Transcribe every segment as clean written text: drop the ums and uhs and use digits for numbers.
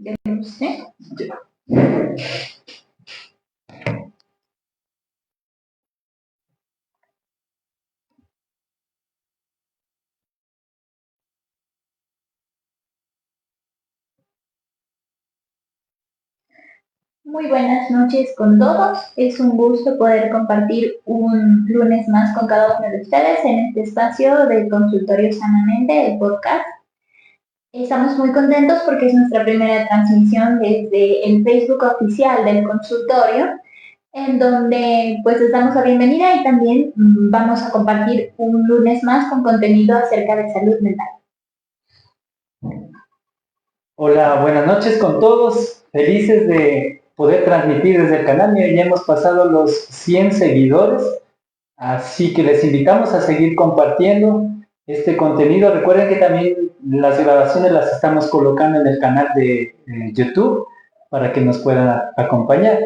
Yo no sé. Muy buenas noches con todos. Es un gusto poder compartir un lunes más con cada uno de ustedes en este espacio de Consultorio Sanamente, el podcast. Estamos muy contentos porque es nuestra primera transmisión desde el Facebook oficial del consultorio, en donde pues les damos la bienvenida y también vamos a compartir un lunes más con contenido acerca de salud mental. Hola, buenas noches con todos. Felices de poder transmitir desde el canal. Ya hemos pasado los 100 seguidores, así que les invitamos a seguir compartiendo este contenido. Recuerden que también las grabaciones las estamos colocando en el canal de YouTube para que nos puedan acompañar.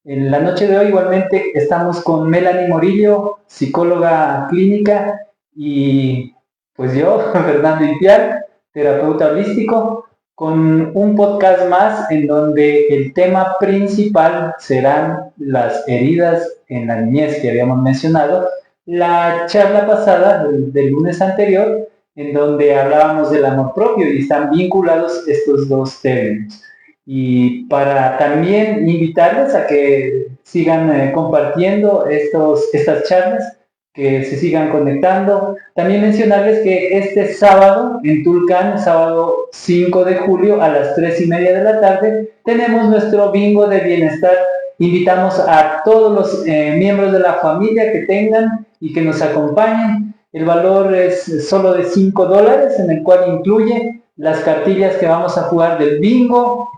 En la noche de hoy igualmente estamos con Melanie Morillo, psicóloga clínica, y pues yo, Fernando Ipial, terapeuta holístico, con un podcast más en donde el tema principal serán las heridas en la niñez que habíamos mencionado la charla pasada del lunes anterior, en donde hablábamos del amor propio, y están vinculados estos dos términos. Y para también invitarles a que sigan compartiendo estas charlas, que se sigan conectando. También mencionarles que este sábado en Tulcán, sábado 5 de julio a las 3:30 de la tarde, tenemos nuestro bingo de bienestar. Invitamos a todos los miembros de la familia que tengan y que nos acompañen. El valor es solo de $5, en el cual incluye las cartillas que vamos a jugar del bingo,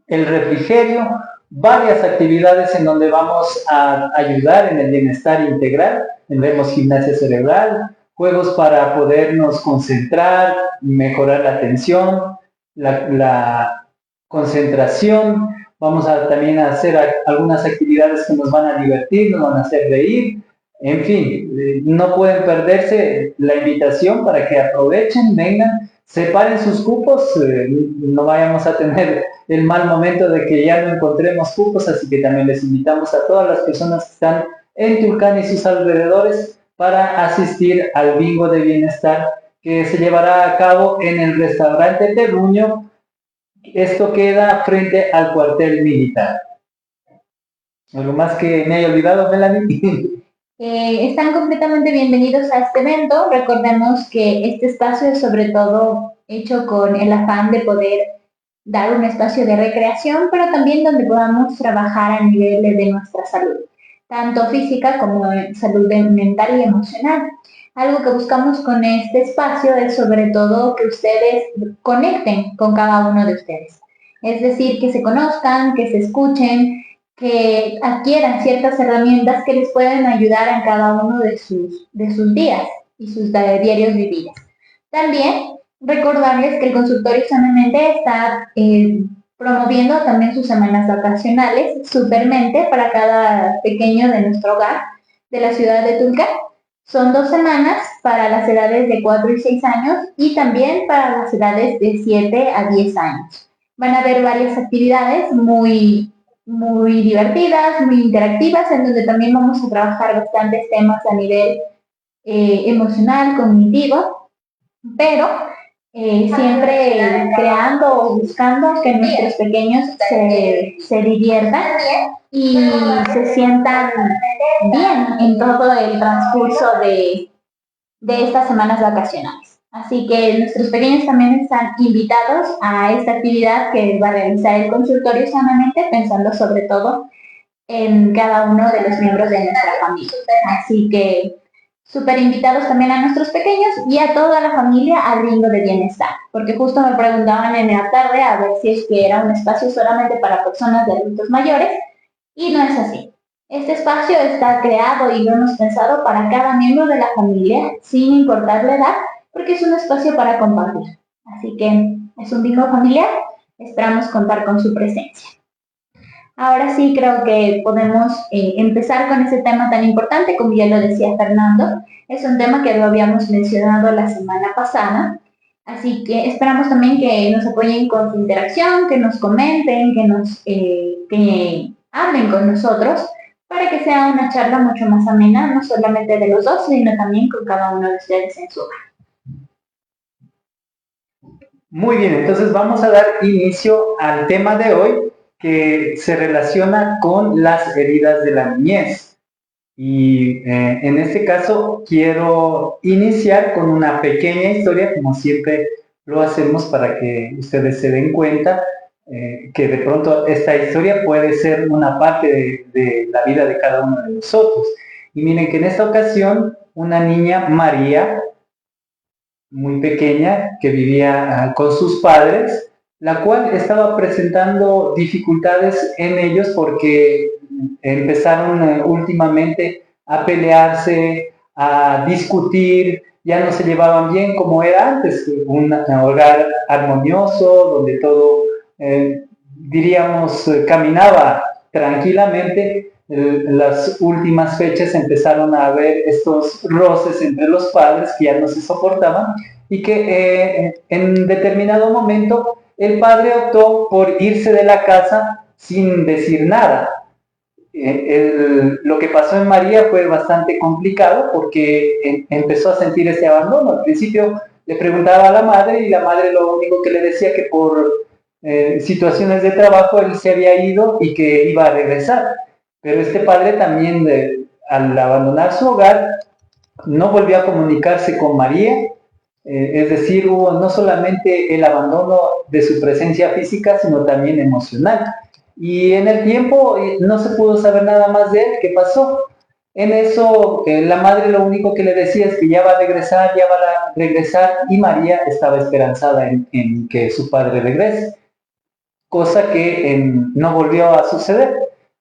el refrigerio, varias actividades en donde vamos a ayudar en el bienestar integral. Tendremos gimnasia cerebral, juegos para podernos concentrar, mejorar la atención, la concentración. Vamos a también hacer algunas actividades que nos van a divertir, nos van a hacer reír. En fin, no pueden perderse la invitación para que aprovechen, vengan, separen sus cupos, no vayamos a tener el mal momento de que ya no encontremos cupos, así que también les invitamos a todas las personas que están en Tulcán y sus alrededores para asistir al bingo de bienestar que se llevará a cabo en el restaurante Terruño. Esto queda frente al cuartel militar. ¿Algo más que me haya olvidado, Melanie? Están completamente bienvenidos a este evento. Recordemos que este espacio es sobre todo hecho con el afán de poder dar un espacio de recreación, pero también donde podamos trabajar a nivel de nuestra salud, tanto física como salud mental y emocional. Algo que buscamos con este espacio es sobre todo que ustedes conecten con cada uno de ustedes. Es decir, que se conozcan, que se escuchen, que adquieran ciertas herramientas que les pueden ayudar en cada uno de sus días y sus diarios vividos. También recordarles que el consultorio Sanamente está promoviendo también sus semanas vacacionales, Supermente, para cada pequeño de nuestro hogar de la ciudad de Tulcán. Son 2 semanas para las edades de 4 y 6 años y también para las edades de 7 a 10 años. Van a haber varias actividades muy divertidas, muy interactivas, en donde también vamos a trabajar bastantes temas a nivel emocional, cognitivo, pero siempre creando o buscando que nuestros pequeños se diviertan y se sientan bien en todo el transcurso de estas semanas vacacionales. Así que nuestros pequeños también están invitados a esta actividad que va a realizar el consultorio Sanamente, pensando sobre todo en cada uno de los miembros de nuestra familia. Así que súper invitados también a nuestros pequeños y a toda la familia al bingo de bienestar, porque justo me preguntaban en la tarde a ver si es que era un espacio solamente para personas de adultos mayores, y no es así. Este espacio está creado y lo hemos pensado para cada miembro de la familia, sin importar la edad, porque es un espacio para compartir. Así que es un bingo familiar, esperamos contar con su presencia. Ahora sí creo que podemos empezar con ese tema tan importante, como ya lo decía Fernando. Es un tema que lo habíamos mencionado la semana pasada, Así que esperamos también que nos apoyen con su interacción, que nos comenten, que hablen con nosotros para que sea una charla mucho más amena, no solamente de los dos, sino también con cada uno de ustedes en su hogar. Muy bien, entonces vamos a dar inicio al tema de hoy que se relaciona con las heridas de la niñez. Y en este caso quiero iniciar con una pequeña historia, como siempre lo hacemos para que ustedes se den cuenta que de pronto esta historia puede ser una parte de la vida de cada uno de nosotros. Y miren que en esta ocasión una niña, María, muy pequeña, que vivía con sus padres, la cual estaba presentando dificultades en ellos porque empezaron últimamente a pelearse, a discutir, ya no se llevaban bien como era antes, un hogar armonioso, donde todo, diríamos, caminaba tranquilamente. Las últimas fechas empezaron a haber estos roces entre los padres que ya no se soportaban y que en determinado momento el padre optó por irse de la casa sin decir nada. Lo que pasó en María fue bastante complicado porque empezó a sentir ese abandono. Al principio le preguntaba a la madre y la madre lo único que le decía que por situaciones de trabajo él se había ido y que iba a regresar. Pero este padre también, al abandonar su hogar, no volvió a comunicarse con María, es decir, hubo no solamente el abandono de su presencia física, sino también emocional. Y en el tiempo no se pudo saber nada más de él, qué pasó. En eso, la madre lo único que le decía es que ya va a regresar, ya va a regresar, y María estaba esperanzada en que su padre regrese, cosa que no volvió a suceder.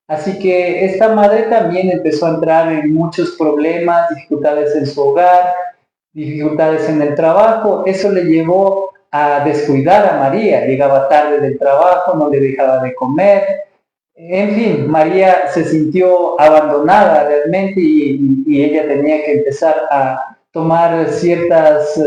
Así que esta madre también empezó a entrar en muchos problemas, dificultades en su hogar, dificultades en el trabajo. Eso le llevó a descuidar a María. Llegaba tarde del trabajo, no le dejaba de comer. En fin, María se sintió abandonada realmente y ella tenía que empezar a tomar ciertas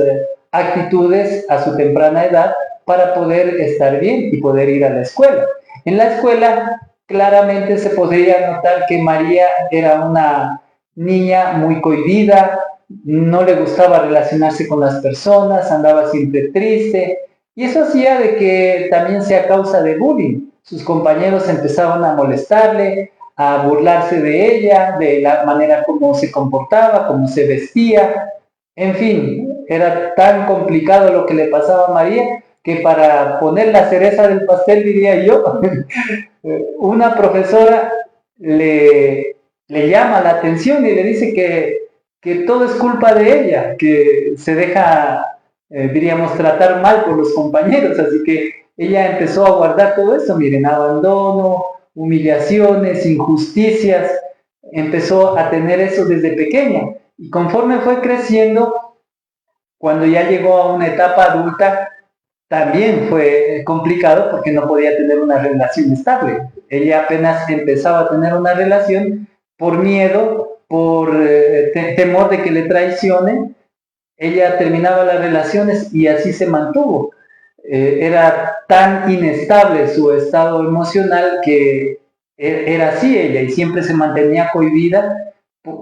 actitudes a su temprana edad para poder estar bien y poder ir a la escuela. En la escuela claramente se podría notar que María era una niña muy cohibida, no le gustaba relacionarse con las personas, andaba siempre triste, y eso hacía de que también sea causa de bullying. Sus compañeros empezaban a molestarle, a burlarse de ella, de la manera como se comportaba, cómo se vestía. En fin, era tan complicado lo que le pasaba a María que para poner la cereza del pastel, diría yo, una profesora le llama la atención y le dice que todo es culpa de ella, que se deja, diríamos, tratar mal por los compañeros, así que ella empezó a guardar todo eso, miren, abandono, humillaciones, injusticias, empezó a tener eso desde pequeña, y conforme fue creciendo, cuando ya llegó a una etapa adulta, también fue complicado porque no podía tener una relación estable. Ella apenas empezaba a tener una relación por miedo, por temor de que le traicionen. Ella terminaba las relaciones y así se mantuvo. Era tan inestable su estado emocional que era así ella y siempre se mantenía cohibida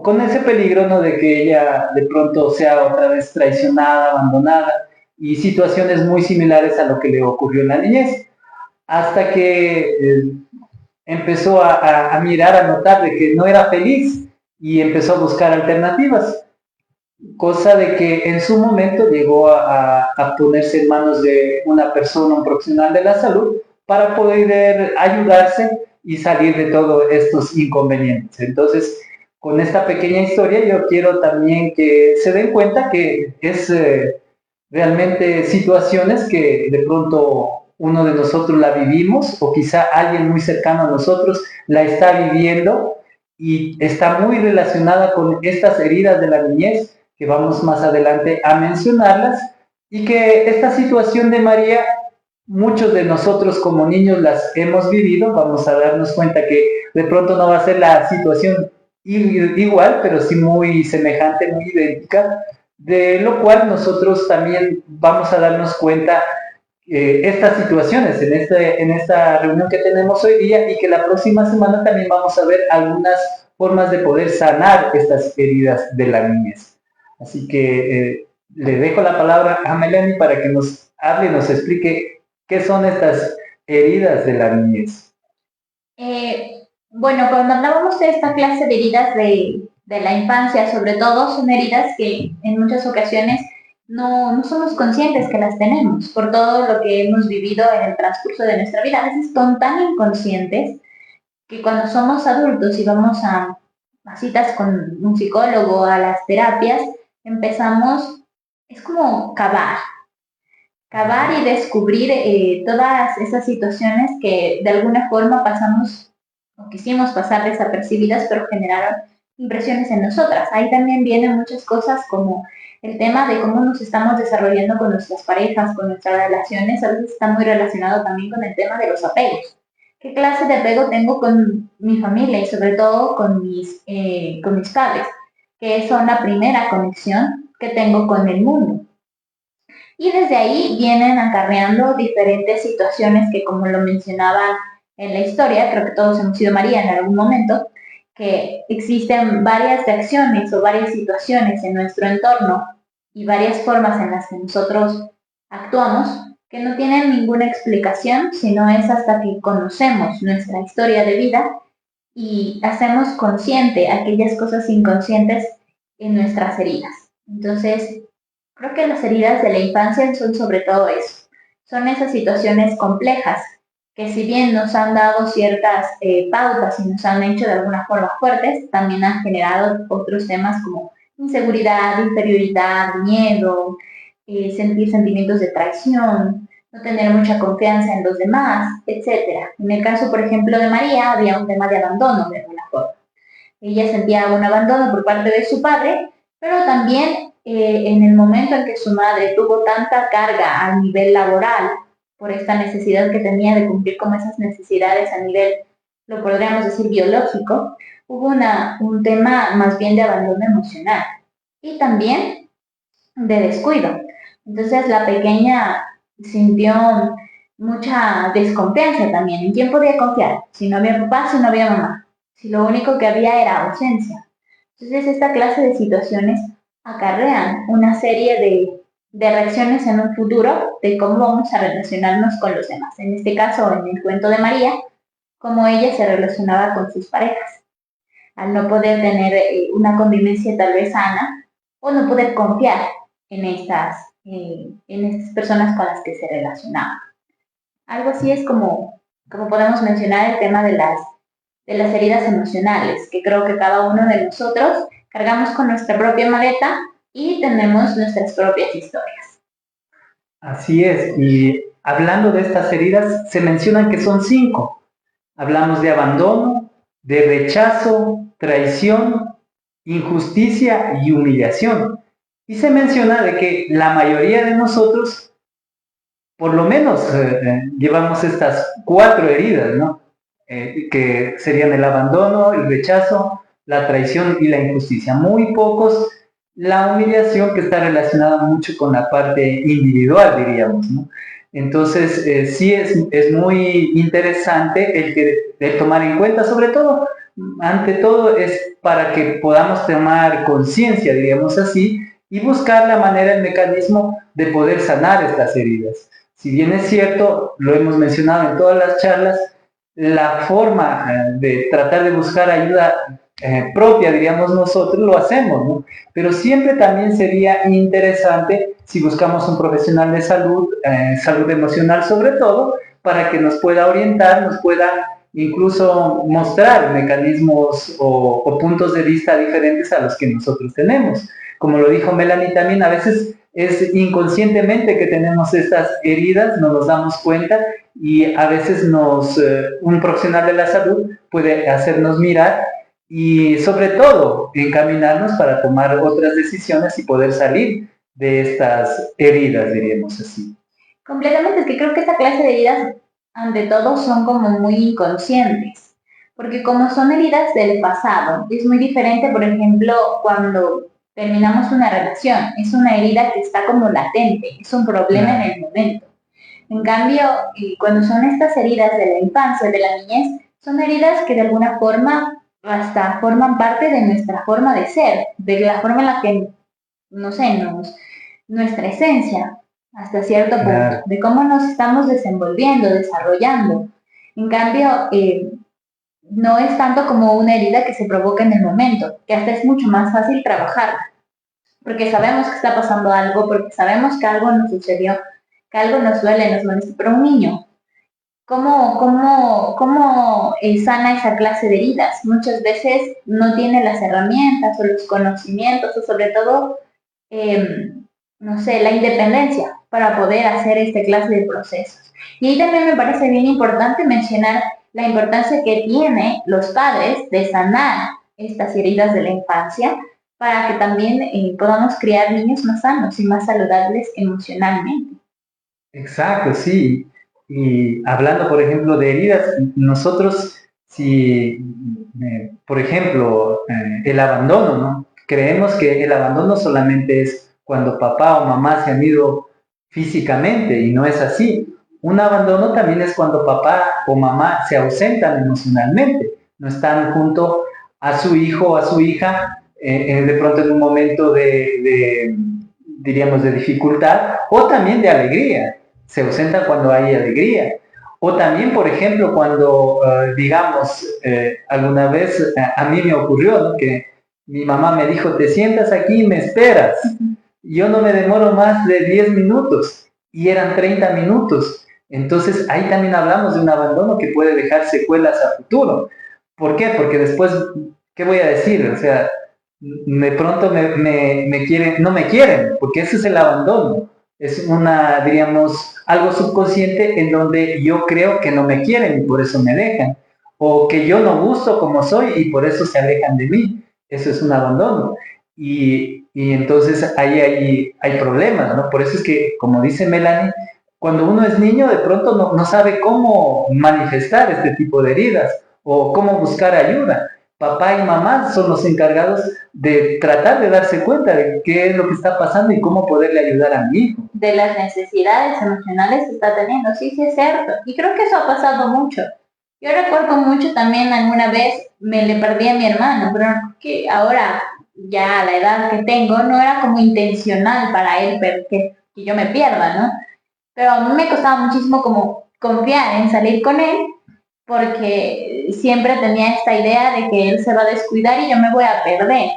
con ese peligro, ¿no?, de que ella de pronto sea otra vez traicionada, abandonada, y situaciones muy similares a lo que le ocurrió en la niñez, hasta que empezó a mirar, a notar de que no era feliz y empezó a buscar alternativas, cosa de que en su momento llegó a ponerse en manos de una persona, un profesional de la salud, para poder ayudarse y salir de todos estos inconvenientes. Entonces, con esta pequeña historia yo quiero también que se den cuenta que es realmente situaciones que de pronto uno de nosotros la vivimos o quizá alguien muy cercano a nosotros la está viviendo y está muy relacionada con estas heridas de la niñez que vamos más adelante a mencionarlas, y que esta situación de María muchos de nosotros como niños las hemos vivido. Vamos a darnos cuenta que de pronto no va a ser la situación igual, pero sí muy semejante, muy idéntica, de lo cual nosotros también vamos a darnos cuenta estas situaciones en esta reunión que tenemos hoy día y que la próxima semana también vamos a ver algunas formas de poder sanar estas heridas de la niñez. Así que le dejo la palabra a Melanie para que nos hable y nos explique qué son estas heridas de la niñez. Bueno, cuando hablábamos de esta clase de heridas de la infancia, sobre todo, son heridas que en muchas ocasiones no somos conscientes que las tenemos por todo lo que hemos vivido en el transcurso de nuestra vida. A veces son tan inconscientes que cuando somos adultos y vamos a citas con un psicólogo, a las terapias, empezamos, es como cavar y descubrir todas esas situaciones que de alguna forma pasamos o quisimos pasar desapercibidas, pero generaron impresiones en nosotras. Ahí también vienen muchas cosas como el tema de cómo nos estamos desarrollando con nuestras parejas, con nuestras relaciones, a veces está muy relacionado también con el tema de los apegos. ¿Qué clase de apego tengo con mi familia y sobre todo con mis padres? Que son la primera conexión que tengo con el mundo. Y desde ahí vienen acarreando diferentes situaciones que, como lo mencionaba en la historia, creo que todos hemos sido María en algún momento, que existen varias reacciones o varias situaciones en nuestro entorno y varias formas en las que nosotros actuamos que no tienen ninguna explicación, sino es hasta que conocemos nuestra historia de vida y hacemos consciente aquellas cosas inconscientes en nuestras heridas. Entonces, creo que las heridas de la infancia son sobre todo eso. Son esas situaciones complejas que si bien nos han dado ciertas pautas y nos han hecho de alguna forma fuertes, también han generado otros temas como inseguridad, inferioridad, miedo, sentir sentimientos de traición, no tener mucha confianza en los demás, etc. En el caso, por ejemplo, de María, había un tema de abandono de alguna forma. Ella sentía un abandono por parte de su padre, pero también en el momento en que su madre tuvo tanta carga a nivel laboral por esta necesidad que tenía de cumplir con esas necesidades a nivel, lo podríamos decir, biológico, hubo un tema más bien de abandono emocional y también de descuido. Entonces la pequeña sintió mucha desconfianza también. ¿En quién podía confiar? Si no había papá, si no había mamá. Si lo único que había era ausencia. Entonces esta clase de situaciones acarrean una serie de reacciones en un futuro de cómo vamos a relacionarnos con los demás. En este caso, en el cuento de María, cómo ella se relacionaba con sus parejas. Al no poder tener una convivencia tal vez sana o no poder confiar en estas personas con las que se relacionaba. Algo así es como podemos mencionar el tema de las heridas emocionales, que creo que cada uno de nosotros cargamos con nuestra propia maleta y tenemos nuestras propias historias. Así es, y hablando de estas heridas, se mencionan que son 5. Hablamos de abandono, de rechazo, traición, injusticia y humillación. Y se menciona de que la mayoría de nosotros, por lo menos, llevamos estas 4 heridas, ¿no? Que serían el abandono, el rechazo, la traición y la injusticia. Muy pocos la humillación, que está relacionada mucho con la parte individual, diríamos, ¿no? Entonces, sí es muy interesante el tomar en cuenta, sobre todo, ante todo, es para que podamos tomar conciencia, diríamos así, y buscar la manera, el mecanismo de poder sanar estas heridas. Si bien es cierto, lo hemos mencionado en todas las charlas, la forma de tratar de buscar ayuda propia, diríamos nosotros, lo hacemos, ¿no? Pero siempre también sería interesante si buscamos un profesional de salud, salud emocional sobre todo, para que nos pueda orientar, nos pueda incluso mostrar mecanismos o puntos de vista diferentes a los que nosotros tenemos. Como lo dijo Melanie también, a veces es inconscientemente que tenemos estas heridas, no nos damos cuenta y a veces un profesional de la salud puede hacernos mirar y sobre todo encaminarnos para tomar otras decisiones y poder salir de estas heridas, diríamos así. Completamente, es que creo que esta clase de heridas, ante todo, son como muy inconscientes, porque como son heridas del pasado, es muy diferente, por ejemplo, cuando terminamos una relación. Es una herida que está como latente, es un problema en el momento. En cambio, cuando son estas heridas de la infancia, de la niñez, son heridas que de alguna forma hasta forman parte de nuestra forma de ser, de la forma en la que, no sé, nuestra esencia, hasta cierto punto, de cómo nos estamos desenvolviendo, desarrollando. En cambio, no es tanto como una herida que se provoca en el momento, que hasta es mucho más fácil trabajarla, porque sabemos que está pasando algo, porque sabemos que algo nos sucedió, que algo nos duele, nos molesta, pero un niño, ¿cómo sana esa clase de heridas? Muchas veces no tiene las herramientas o los conocimientos o sobre todo, no sé, la independencia para poder hacer este clase de procesos. Y ahí también me parece bien importante mencionar la importancia que tienen los padres de sanar estas heridas de la infancia para que también podamos criar niños más sanos y más saludables emocionalmente. Exacto, sí. Y hablando, por ejemplo, de heridas, nosotros, si, por ejemplo, el abandono, ¿no? Creemos que el abandono solamente es cuando papá o mamá se han ido físicamente y no es así. Un abandono también es cuando papá o mamá se ausentan emocionalmente, no están junto a su hijo o a su hija, de pronto en un momento diríamos, de dificultad o también de alegría. Se ausenta cuando hay alegría. O también, por ejemplo, cuando, digamos, alguna vez a mí me ocurrió, ¿no? Que mi mamá me dijo, te sientas aquí y me esperas. Yo no me demoro más de 10 minutos y eran 30 minutos. Entonces, ahí también hablamos de un abandono que puede dejar secuelas a futuro. ¿Por qué? Porque después, ¿qué voy a decir? O sea, de pronto me quieren, no me quieren, porque ese es el abandono. Es diríamos, algo subconsciente en donde yo creo que no me quieren y por eso me dejan. O que yo no gusto como soy y por eso se alejan de mí. Eso es un abandono. Y entonces ahí hay problemas, ¿no? Por eso es que, como dice Melanie, cuando uno es niño de pronto no sabe cómo manifestar este tipo de heridas o cómo buscar ayuda. Papá y mamá son los encargados de tratar de darse cuenta de qué es lo que está pasando y cómo poderle ayudar a mi hijo. De las necesidades emocionales que está teniendo, sí, sí es cierto. Y creo que eso ha pasado mucho. Yo recuerdo mucho también alguna vez me le perdí a mi hermano, pero que ahora ya a la edad que tengo no era como intencional para él que yo me pierda, ¿no? Pero a mí me costaba muchísimo como confiar en salir con él porque siempre tenía esta idea de que él se va a descuidar y yo me voy a perder.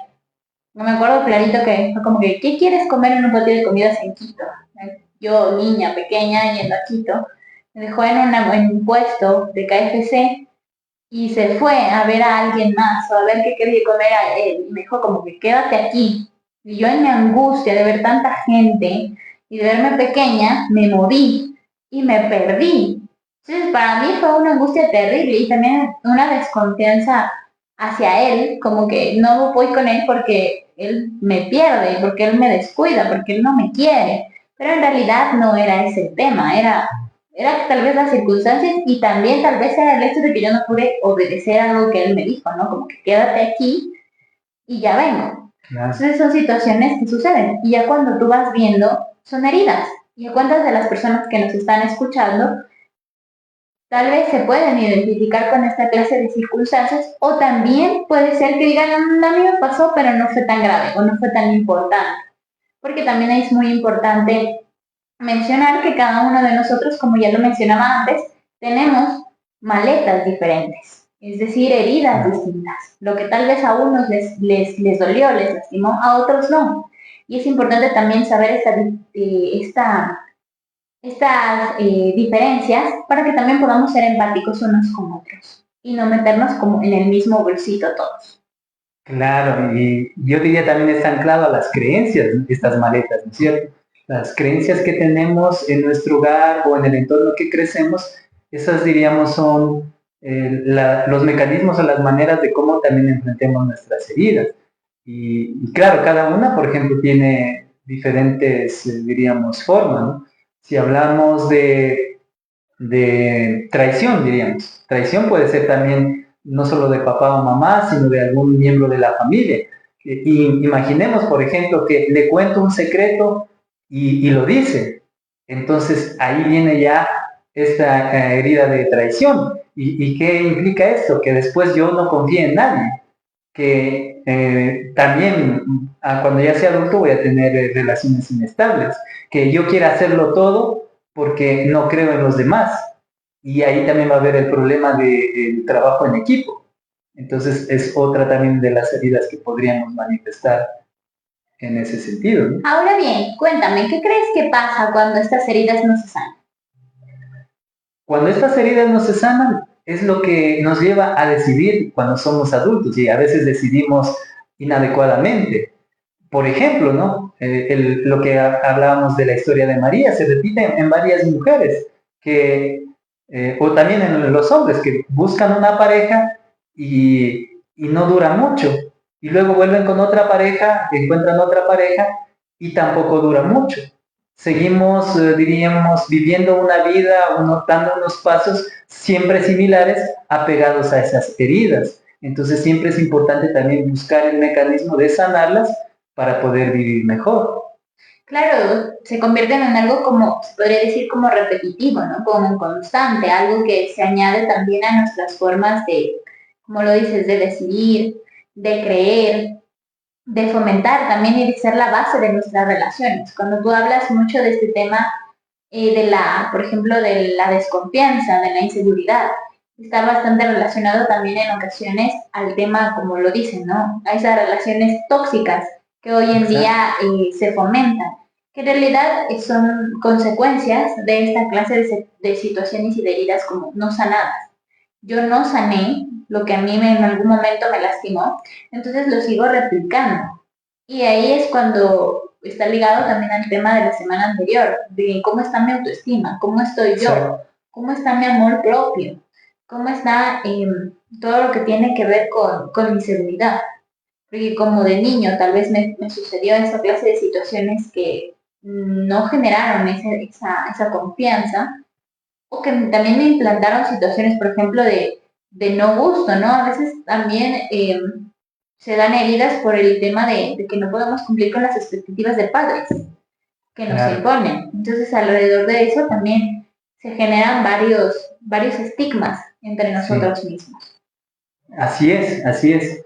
No me acuerdo clarito que fue como que, ¿qué quieres comer en un patio de comidas en Quito? Yo, niña pequeña, yendo a Quito, me dejó en un puesto de KFC y se fue a ver a alguien más o a ver qué quería comer a él. Y me dijo como que quédate aquí. Y yo en mi angustia de ver tanta gente y de verme pequeña, me moví y me perdí. Entonces para mí fue una angustia terrible y también una desconfianza hacia él, como que no voy con él porque él me pierde, porque él me descuida, porque él no me quiere. Pero en realidad no era ese el tema, era tal vez las circunstancias y también tal vez era el hecho de que yo no pude obedecer algo que él me dijo, ¿no? Como que quédate aquí y ya vengo. Claro. Entonces son situaciones que suceden y ya cuando tú vas viendo son heridas. ¿Y a cuántas de las personas que nos están escuchando tal vez se pueden identificar con esta clase de circunstancias o también puede ser que digan, a mí me pasó pero no fue tan grave o no fue tan importante? Porque también es muy importante mencionar que cada uno de nosotros, como ya lo mencionaba antes, tenemos maletas diferentes, es decir, heridas distintas. Lo que tal vez a unos les dolió, les lastimó, a otros no. Y es importante también saber estas diferencias para que también podamos ser empáticos unos con otros y no meternos como en el mismo bolsito todos. Claro, y yo diría también está anclado a las creencias, estas maletas, ¿no es cierto? Las creencias que tenemos en nuestro hogar o en el entorno que crecemos, esas diríamos son los mecanismos o las maneras de cómo también enfrentemos nuestras heridas. Y claro, cada una, por ejemplo, tiene diferentes, diríamos, formas, ¿no? Si hablamos de traición, diríamos. Traición puede ser también no solo de papá o mamá, sino de algún miembro de la familia. Imaginemos, por ejemplo, que le cuento un secreto y lo dice. Entonces ahí viene ya esta herida de traición. ¿Y qué implica esto? Que después yo no confíe en nadie, que también cuando ya sea adulto voy a tener relaciones inestables, que yo quiera hacerlo todo porque no creo en los demás. Y ahí también va a haber el problema del trabajo en equipo. Entonces es otra también de las heridas que podríamos manifestar en ese sentido, ¿no? Ahora bien, cuéntame, ¿qué crees que pasa cuando estas heridas no se sanan? Cuando estas heridas no se sanan, es lo que nos lleva a decidir cuando somos adultos y a veces decidimos inadecuadamente. Por ejemplo, ¿no? Lo que hablábamos de la historia de María se repite en varias mujeres, o también en los hombres que buscan una pareja y no dura mucho. Y luego vuelven con otra pareja, encuentran otra pareja y tampoco dura mucho. Seguimos, diríamos, viviendo una vida, dando unos pasos siempre similares, apegados a esas heridas. Entonces siempre es importante también buscar el mecanismo de sanarlas para poder vivir mejor. Claro, se convierten en algo como, se podría decir como repetitivo, ¿no? Como constante, algo que se añade también a nuestras formas de, como lo dices, de decidir, de creer, de fomentar también y de ser la base de nuestras relaciones. Cuando tú hablas mucho de este tema de la, por ejemplo, de la desconfianza, de la inseguridad, está bastante relacionado también en ocasiones al tema, como lo dicen, ¿no? A esas relaciones tóxicas que hoy en día se fomentan, que en realidad son consecuencias de esta clase de situaciones y de heridas como no sanadas. Yo no sané lo que a mí en algún momento me lastimó, entonces lo sigo replicando. Y ahí es cuando está ligado también al tema de la semana anterior, de cómo está mi autoestima, cómo estoy yo, cómo está mi amor propio, cómo está todo lo que tiene que ver con mi seguridad. Porque como de niño tal vez me sucedió esa clase de situaciones que no generaron esa confianza, o que también me implantaron situaciones, por ejemplo, de no gusto, ¿no? A veces también se dan heridas por el tema de que no podemos cumplir con las expectativas de padres que nos imponen. Entonces, alrededor de eso también se generan varios estigmas entre nosotros mismos. Así es, así es.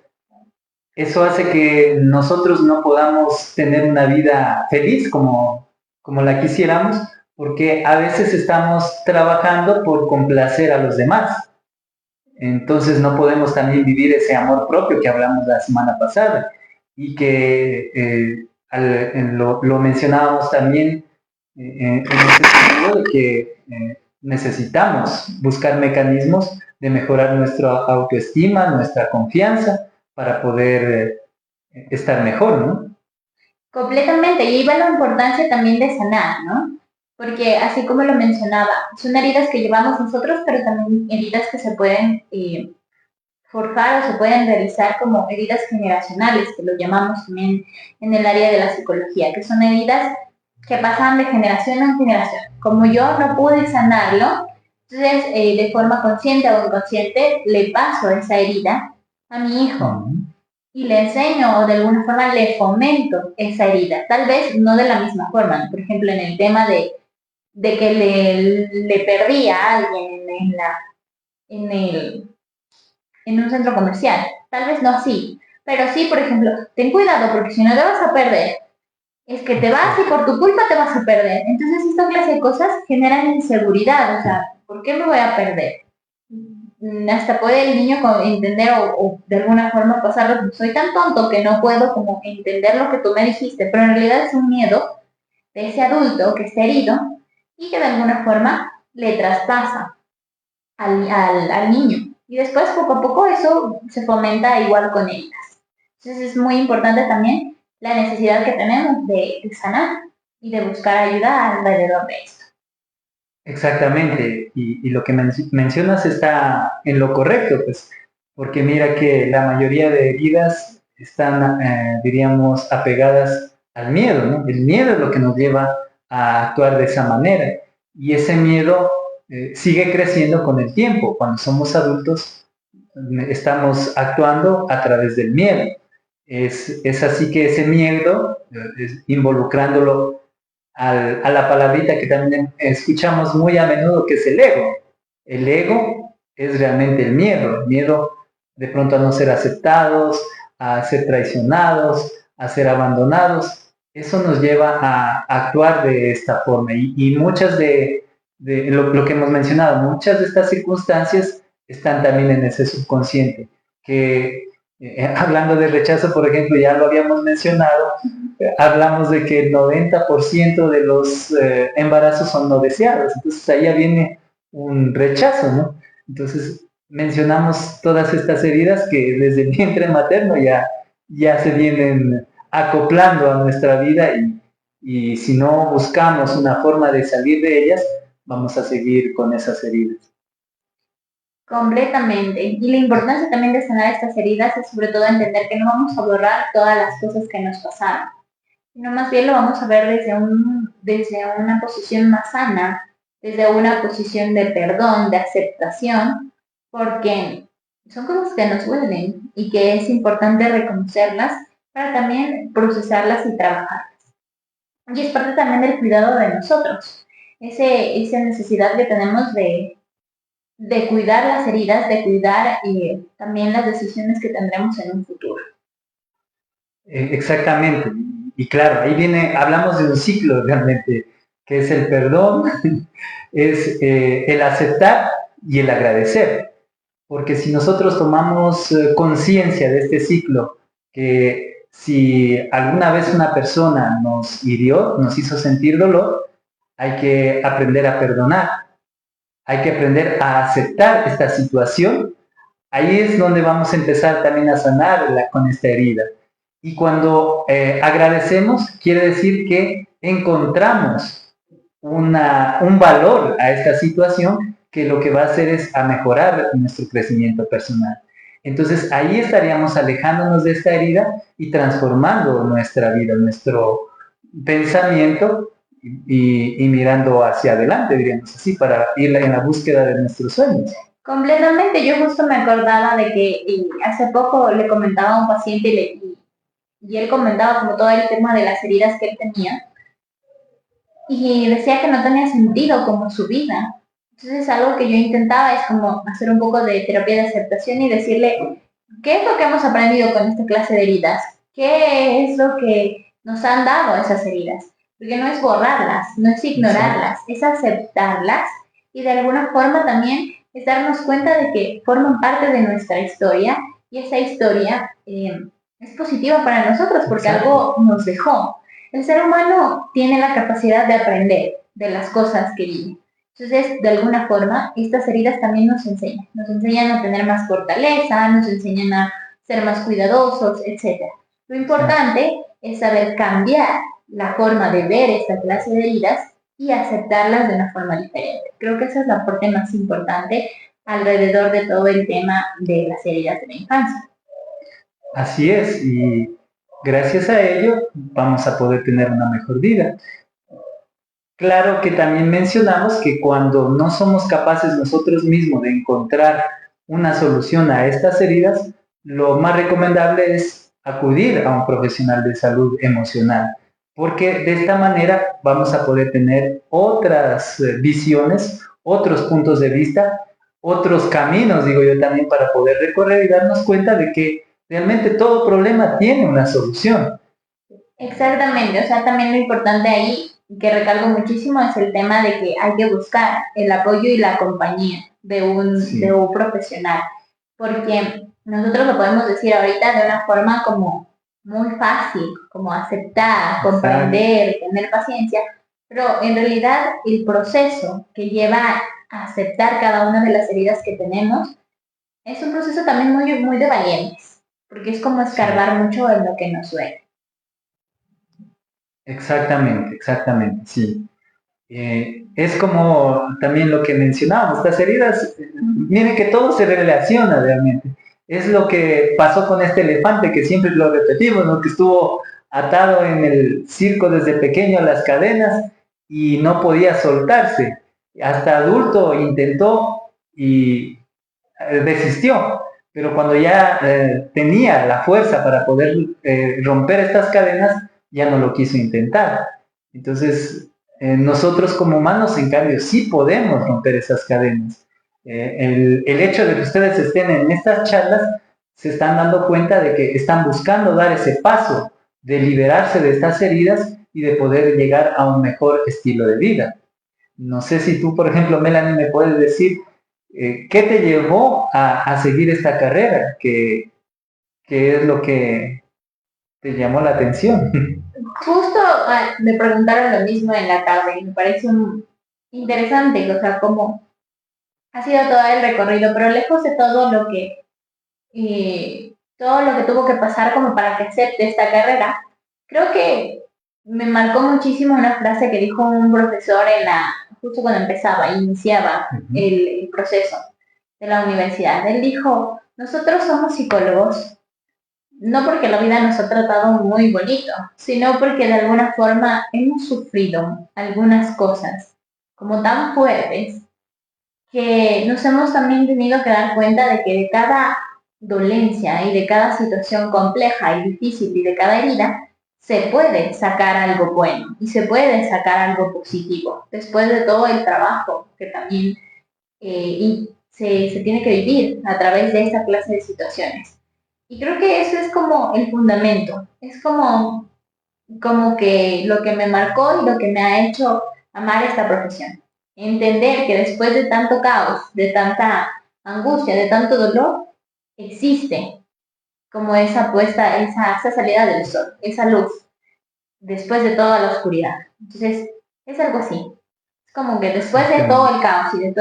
Eso hace que nosotros no podamos tener una vida feliz como la quisiéramos, porque a veces estamos trabajando por complacer a los demás. Entonces no podemos también vivir ese amor propio que hablamos la semana pasada y que lo mencionábamos también en ese sentido de que necesitamos buscar mecanismos de mejorar nuestra autoestima, nuestra confianza para poder estar mejor, ¿no? Completamente, y ahí va la importancia también de sanar, ¿no? Porque así como lo mencionaba, son heridas que llevamos nosotros, pero también heridas que se pueden forjar o se pueden realizar como heridas generacionales, que lo llamamos también en el área de la psicología, que son heridas que pasan de generación en generación. Como yo no pude sanarlo, entonces de forma consciente o inconsciente le paso esa herida a mi hijo y le enseño o de alguna forma le fomento esa herida. Tal vez no de la misma forma, ¿no? Por ejemplo, en el tema de que le perdí a alguien en un centro comercial. Tal vez no así, pero sí, por ejemplo, ten cuidado porque si no te vas a perder, es que te vas y por tu culpa te vas a perder. Entonces, esta clase de cosas generan inseguridad, o sea, ¿por qué me voy a perder? Hasta puede el niño entender o de alguna forma pasarlo, soy tan tonto que no puedo como entender lo que tú me dijiste, pero en realidad es un miedo de ese adulto que está herido y que de alguna forma le traspasa al niño. Y después, poco a poco, eso se fomenta igual con ellas. Entonces, es muy importante también la necesidad que tenemos de sanar y de buscar ayuda alrededor de esto. Exactamente, y lo que mencionas está en lo correcto, pues, porque mira que la mayoría de heridas están, diríamos, apegadas al miedo, ¿no? El miedo es lo que nos lleva a actuar de esa manera, y ese miedo sigue creciendo con el tiempo. Cuando somos adultos, estamos actuando a través del miedo. Es así que ese miedo, involucrándolo a la palabrita que también escuchamos muy a menudo, que es el ego. El ego es realmente el miedo de pronto a no ser aceptados, a ser traicionados, a ser abandonados. Eso nos lleva a actuar de esta forma y muchas de lo que hemos mencionado, muchas de estas circunstancias están también en ese subconsciente, que hablando de rechazo, por ejemplo, ya lo habíamos mencionado, hablamos de que el 90% de los embarazos son no deseados, entonces ahí ya viene un rechazo, ¿no? Entonces mencionamos todas estas heridas que desde el vientre materno ya se vienen acoplando a nuestra vida y si no buscamos una forma de salir de ellas, vamos a seguir con esas heridas. Completamente. Y la importancia también de sanar estas heridas es sobre todo entender que no vamos a borrar todas las cosas que nos pasaron, sino más bien lo vamos a ver desde una posición más sana, desde una posición de perdón, de aceptación, porque son cosas que nos duelen y que es importante reconocerlas para también procesarlas y trabajarlas. Y es parte también del cuidado de nosotros, esa necesidad que tenemos de cuidar las heridas, de cuidar también las decisiones que tendremos en un futuro. Exactamente. Y claro, ahí hablamos de un ciclo realmente, que es el perdón, es el aceptar y el agradecer. Porque si nosotros tomamos conciencia de este ciclo, que si alguna vez una persona nos hirió, nos hizo sentir dolor, hay que aprender a perdonar, hay que aprender a aceptar esta situación. Ahí es donde vamos a empezar también a sanar con esta herida. Y cuando agradecemos, quiere decir que encontramos un valor a esta situación que lo que va a hacer es a mejorar nuestro crecimiento personal. Entonces ahí estaríamos alejándonos de esta herida y transformando nuestra vida, nuestro pensamiento y mirando hacia adelante, diríamos así, para ir en la búsqueda de nuestros sueños. Completamente, yo justo me acordaba de que hace poco le comentaba a un paciente y él comentaba como todo el tema de las heridas que él tenía y decía que no tenía sentido como su vida. Entonces algo que yo intentaba es como hacer un poco de terapia de aceptación y decirle, ¿qué es lo que hemos aprendido con esta clase de heridas? ¿Qué es lo que nos han dado esas heridas? Porque no es borrarlas, no es ignorarlas, es aceptarlas y de alguna forma también es darnos cuenta de que forman parte de nuestra historia y esa historia es positiva para nosotros porque algo nos dejó. El ser humano tiene la capacidad de aprender de las cosas que vive. Entonces, de alguna forma, estas heridas también nos enseñan a tener más fortaleza, nos enseñan a ser más cuidadosos, etc. Lo importante es saber cambiar la forma de ver esta clase de heridas y aceptarlas de una forma diferente. Creo que esa es la parte más importante alrededor de todo el tema de las heridas de la infancia. Así es, y gracias a ello vamos a poder tener una mejor vida. Claro que también mencionamos que cuando no somos capaces nosotros mismos de encontrar una solución a estas heridas, lo más recomendable es acudir a un profesional de salud emocional, porque de esta manera vamos a poder tener otras visiones, otros puntos de vista, otros caminos, digo yo también, para poder recorrer y darnos cuenta de que realmente todo problema tiene una solución. Exactamente, o sea, también lo importante ahí, que recalco muchísimo, es el tema de que hay que buscar el apoyo y la compañía de un profesional, porque nosotros lo podemos decir ahorita de una forma como muy fácil, como aceptar, comprender, tener paciencia, pero en realidad el proceso que lleva a aceptar cada una de las heridas que tenemos es un proceso también muy, muy de valientes, porque es como escarbar mucho en lo que nos duele. Exactamente, sí. Es como también lo que mencionábamos, las heridas, miren que todo se relaciona realmente. Es lo que pasó con este elefante que siempre lo repetimos, ¿no? Que estuvo atado en el circo desde pequeño a las cadenas y no podía soltarse. Hasta adulto intentó y desistió. pero cuando ya tenía la fuerza para poder romper estas cadenas, ya no lo quiso intentar. Entonces, nosotros como humanos, en cambio, sí podemos romper esas cadenas. El hecho de que ustedes estén en estas charlas, se están dando cuenta de que están buscando dar ese paso de liberarse de estas heridas y de poder llegar a un mejor estilo de vida. No sé si tú, por ejemplo, Melanie, me puedes decir qué te llevó a seguir esta carrera, qué es lo que te llamó la atención. Justo me preguntaron lo mismo en la tarde y me parece interesante, o sea, cómo ha sido todo el recorrido, pero lejos de todo lo que tuvo que pasar como para que acepte esta carrera, creo que me marcó muchísimo una frase que dijo un profesor justo cuando iniciaba el proceso de la universidad. Él dijo, nosotros somos psicólogos, no porque la vida nos ha tratado muy bonito, sino porque de alguna forma hemos sufrido algunas cosas como tan fuertes que nos hemos también tenido que dar cuenta de que de cada dolencia y de cada situación compleja y difícil y de cada herida, se puede sacar algo bueno y se puede sacar algo positivo después de todo el trabajo que también se tiene que vivir a través de esta clase de situaciones. Y creo que eso es como el fundamento, es como que lo que me marcó y lo que me ha hecho amar esta profesión. Entender que después de tanto caos, de tanta angustia, de tanto dolor, existe como esa salida del sol, esa luz, después de toda la oscuridad. Entonces, es algo así. Es como que después de todo el caos y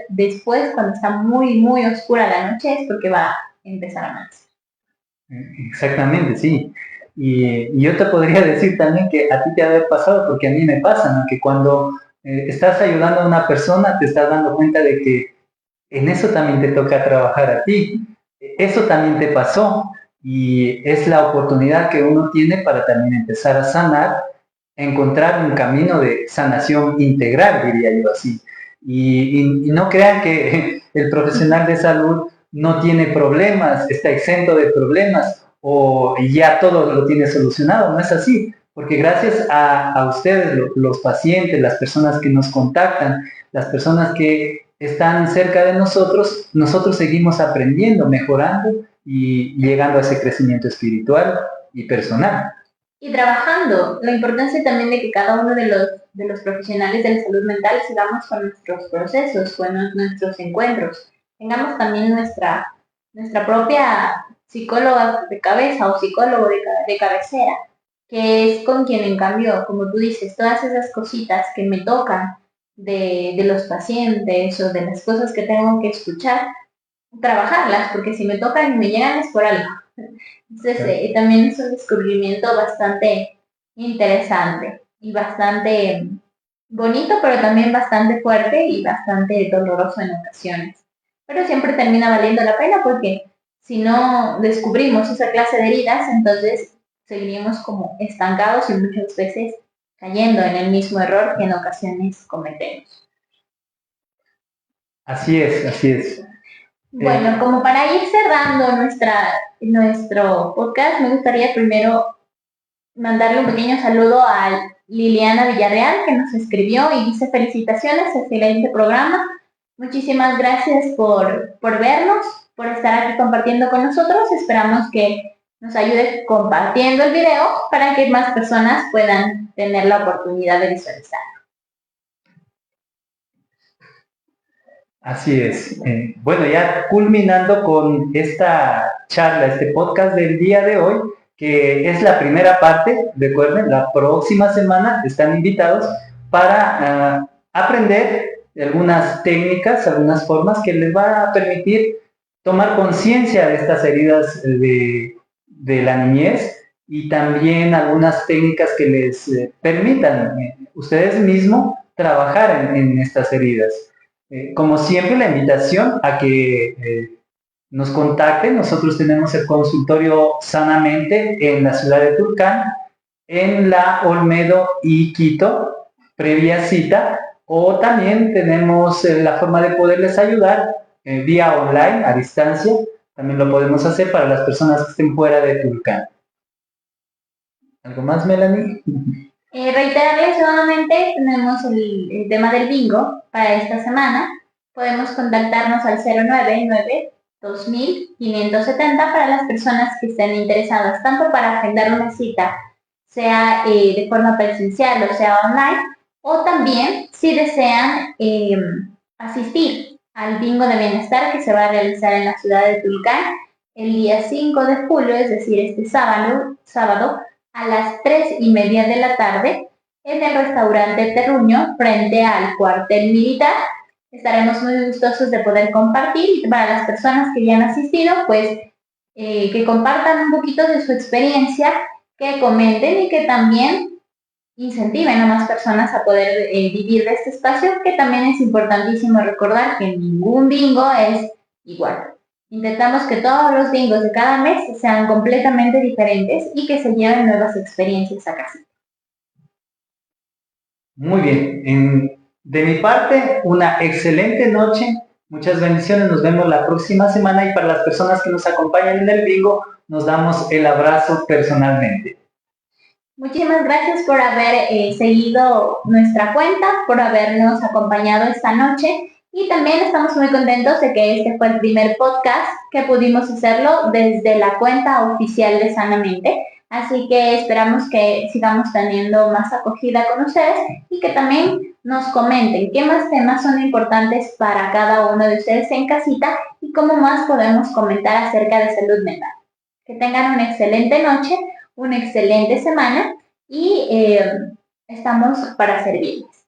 después cuando está muy, muy oscura la noche, es porque va a empezar a amanecer. Exactamente, sí. Y yo te podría decir también que a ti te ha de haber pasado, porque a mí me pasa, ¿no? Que cuando estás ayudando a una persona, te estás dando cuenta de que en eso también te toca trabajar a ti. Eso también te pasó y es la oportunidad que uno tiene para también empezar a sanar, encontrar un camino de sanación integral, diría yo así. Y no crean que el profesional de salud no tiene problemas, está exento de problemas o ya todo lo tiene solucionado. No es así, porque gracias a ustedes, los pacientes, las personas que nos contactan, las personas que están cerca de nosotros, nosotros seguimos aprendiendo, mejorando y llegando a ese crecimiento espiritual y personal. Y trabajando, la importancia también de que cada uno de los profesionales de la salud mental sigamos con nuestros procesos, con nuestros encuentros, tengamos también nuestra propia psicóloga de cabeza o psicólogo de cabecera, que es con quien en cambio, como tú dices, todas esas cositas que me tocan de los pacientes o de las cosas que tengo que escuchar, trabajarlas, porque si me tocan y me llegan es por algo. Entonces, también es un descubrimiento bastante interesante y bastante bonito, pero también bastante fuerte y bastante doloroso en ocasiones. Pero siempre termina valiendo la pena porque si no descubrimos esa clase de heridas, entonces seguiríamos como estancados y muchas veces cayendo en el mismo error que en ocasiones cometemos. Así es, así es. Bueno, como para ir cerrando nuestro podcast, me gustaría primero mandarle un pequeño saludo a Liliana Villarreal, que nos escribió y dice felicitaciones, excelente programa. Muchísimas gracias por vernos, por estar aquí compartiendo con nosotros. Esperamos que nos ayude compartiendo el video para que más personas puedan tener la oportunidad de visualizar. Así es. Bueno, ya culminando con esta charla, este podcast del día de hoy, que es la primera parte, recuerden, la próxima semana están invitados para aprender algunas técnicas, algunas formas que les va a permitir tomar conciencia de estas heridas de la niñez y también algunas técnicas que les permitan ustedes mismos trabajar en estas heridas. Como siempre, la invitación a que nos contacten. Nosotros tenemos el consultorio Sanamente en la ciudad de Tulcán, en la Olmedo y Quito, previa cita, o también tenemos la forma de poderles ayudar vía online, a distancia, También lo podemos hacer para las personas que estén fuera de Tulcán. ¿Algo más, Melanie? Reiterarles nuevamente, tenemos el tema del bingo para esta semana. Podemos contactarnos al 099-2000-570 para las personas que estén interesadas, tanto para agendar una cita, sea de forma presencial o sea online, o también si desean asistir al bingo de bienestar que se va a realizar en la ciudad de Tulcán el día 5 de julio, es decir, este sábado a las 3:30 de la tarde en el restaurante Terruño frente al cuartel militar. Estaremos muy gustosos de poder compartir para las personas que ya han asistido, pues que compartan un poquito de su experiencia, que comenten y que también incentiven a más personas a poder vivir de este espacio, que también es importantísimo recordar que ningún bingo es igual. Intentamos que todos los bingos de cada mes sean completamente diferentes y que se lleven nuevas experiencias a casa. Muy bien. De mi parte, una excelente noche. Muchas bendiciones. Nos vemos la próxima semana y para las personas que nos acompañan en el bingo, nos damos el abrazo personalmente. Muchísimas gracias por haber seguido nuestra cuenta, por habernos acompañado esta noche. Y también estamos muy contentos de que este fue el primer podcast que pudimos hacerlo desde la cuenta oficial de Sanamente. Así que esperamos que sigamos teniendo más acogida con ustedes y que también nos comenten qué más temas son importantes para cada uno de ustedes en casita y cómo más podemos comentar acerca de salud mental. Que tengan una excelente noche, una excelente semana y estamos para servirles.